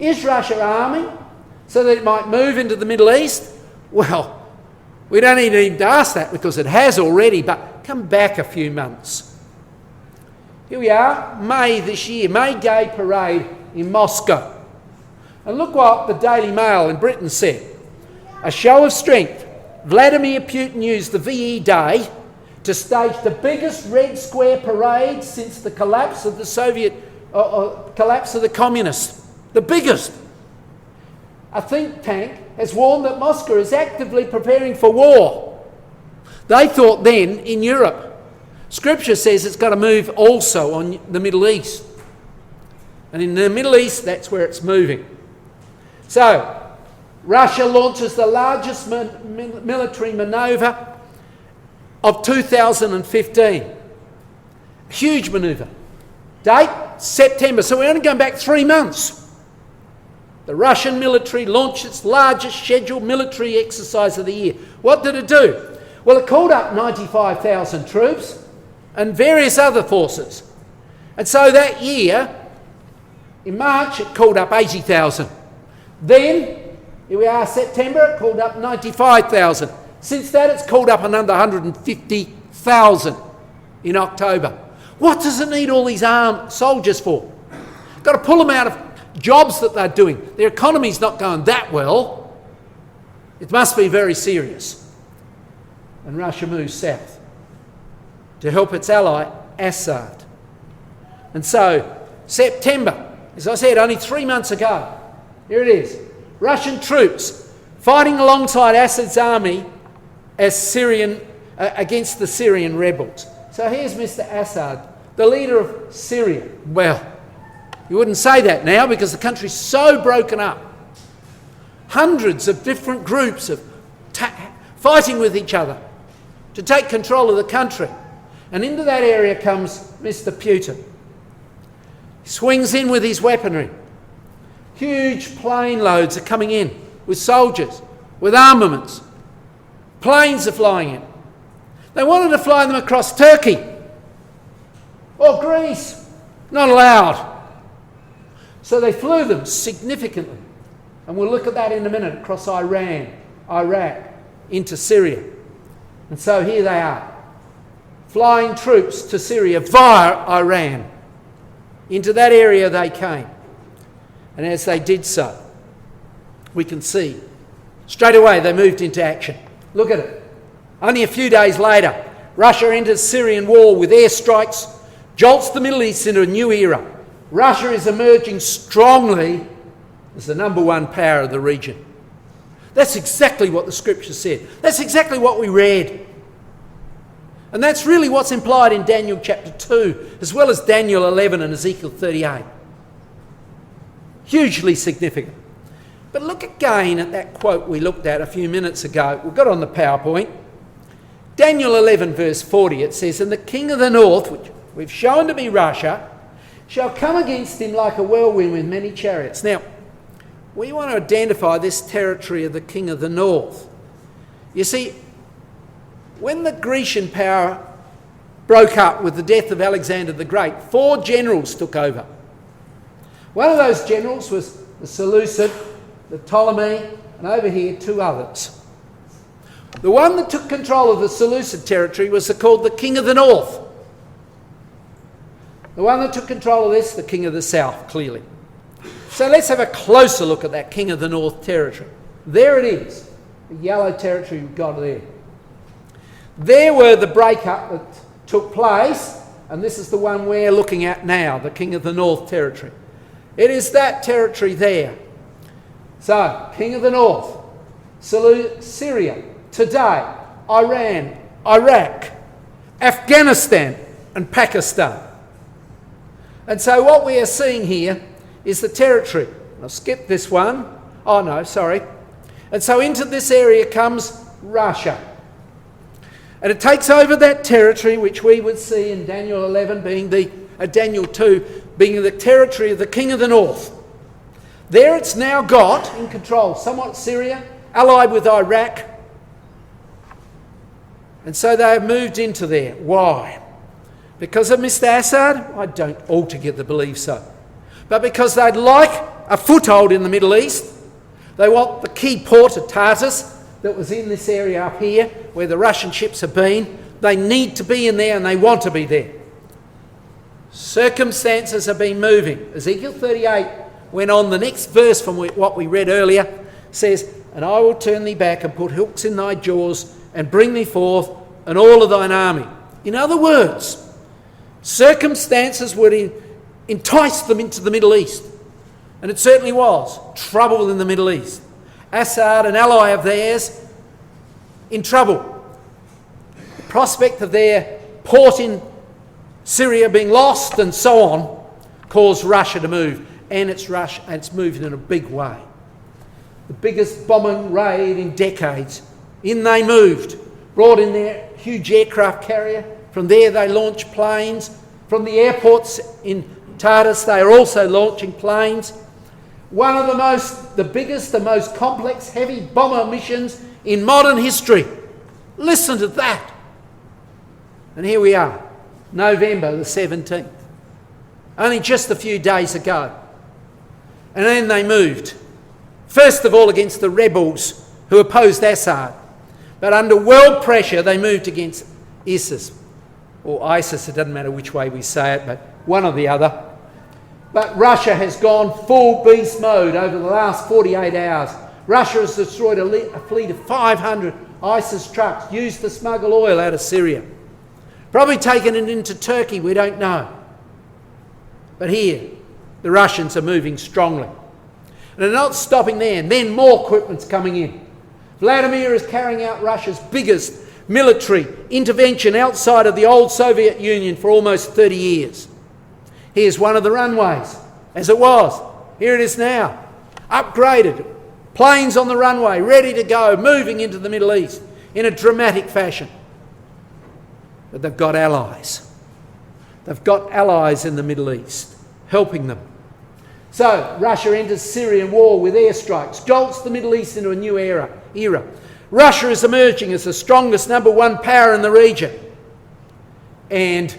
Is Russia arming so that it might move into the Middle East? Well, we don't need to ask that because it has already, but come back a few months. Here we are, May this year, May Day Parade in Moscow. And look what the Daily Mail in Britain said. A show of strength. Vladimir Putin used the VE Day to stage the biggest Red Square parade since the collapse of the collapse of the communists. The biggest. A think tank has warned that Moscow is actively preparing for war. They thought then in Europe. Scripture says it's got to move also on the Middle East. And in the Middle East, that's where it's moving. So, Russia launches the largest military manoeuvre of 2015. Huge manoeuvre. Date, September. So we're only going back 3 months. The Russian military launched its largest scheduled military exercise of the year. What did it do? Well, it called up 95,000 troops and various other forces. And so that year, in March, it called up 80,000. Then, here we are, September, it called up 95,000. Since that, it's called up another 150,000 in October. What does it need all these armed soldiers for? Got to pull them out of jobs that they're doing. Their economy's not going that well. It must be very serious. And Russia moves south to help its ally, Assad. And so, September, as I said, only 3 months ago, here it is. Russian troops fighting alongside Assad's army as against the Syrian rebels. So here's Mr. Assad, the leader of Syria. Well, you wouldn't say that now because the country's so broken up. Hundreds of different groups of fighting with each other to take control of the country. And into that area comes Mr. Putin. He swings in with his weaponry. Huge plane loads are coming in with soldiers, with armaments. Planes are flying in. They wanted to fly them across Turkey or Greece. Not allowed. So they flew them significantly. And we'll look at that in a minute, across Iran, Iraq, into Syria. And so here they are, flying troops to Syria via Iran. Into that area they came. And as they did so, we can see straight away they moved into action. Look at it. Only a few days later, Russia enters Syrian war with airstrikes, jolts the Middle East into a new era. Russia is emerging strongly as the number one power of the region. That's exactly what the scripture said. That's exactly what we read. And that's really what's implied in Daniel chapter 2, as well as Daniel 11 and Ezekiel 38. Hugely significant. But look again at that quote we looked at a few minutes ago. We've got it on the PowerPoint. Daniel 11 verse 40, it says, "And the king of the north, which we've shown to be Russia, shall come against him like a whirlwind with many chariots." Now, we want to identify this territory of the king of the north. You see, when the Grecian power broke up with the death of Alexander the Great, 4 generals took over. One of those generals was the Seleucid, the Ptolemy, and over here 2 others. The one that took control of the Seleucid territory was called the king of the north. The one that took control of this, the king of the south, clearly. So let's have a closer look at that king of the north territory. There it is, the yellow territory we've got there. There were the breakup that took place, and this is the one we're looking at now, the king of the north territory. It is that territory there. So, king of the north, Syria, today, Iran, Iraq, Afghanistan, and Pakistan. And so what we are seeing here is the territory. I'll skip this one. Oh no, sorry. And so into this area comes Russia. And it takes over that territory, which we would see in Daniel 11 being Daniel 2 being the territory of the king of the north. There it's now got in control, somewhat Syria, allied with Iraq. And so they have moved into there. Why? Because of Mr. Assad? I don't altogether believe so. But because they'd like a foothold in the Middle East. They want the key port of Tartus that was in this area up here where the Russian ships have been. They need to be in there and they want to be there. Circumstances have been moving. Ezekiel 38 went on. The next verse from what we read earlier says, "And I will turn thee back and put hooks in thy jaws and bring thee forth and all of thine army." In other words, circumstances would entice them into the Middle East. And it certainly was. Trouble in the Middle East. Assad, an ally of theirs, in trouble. The prospect of their port in Syria being lost and so on caused Russia to move. And it's moving in a big way. The biggest bombing raid in decades. In they moved. Brought in their huge aircraft carrier. From there they launched planes. From the airports in Tartus they are also launching planes. One of the biggest, the most complex heavy bomber missions in modern history. Listen to that. And here we are, November the 17th. Only just a few days ago. And then they moved. First of all against the rebels who opposed Assad. But under world pressure they moved against ISIS. Or ISIS, it doesn't matter which way we say it, but one or the other. But Russia has gone full beast mode over the last 48 hours. Russia has destroyed a fleet of 500 ISIS trucks used to smuggle oil out of Syria. Probably taken it into Turkey, we don't know. But here, the Russians are moving strongly. And they're not stopping there, and then more equipment's coming in. Vladimir is carrying out Russia's biggest military intervention outside of the old Soviet Union for almost 30 years. Here's one of the runways, as it was. Here it is now, upgraded. Planes on the runway, ready to go, moving into the Middle East in a dramatic fashion. But they've got allies. They've got allies in the Middle East, helping them. So, Russia enters Syrian war with airstrikes, jolts the Middle East into a new era. Russia is emerging as the strongest number one power in the region. And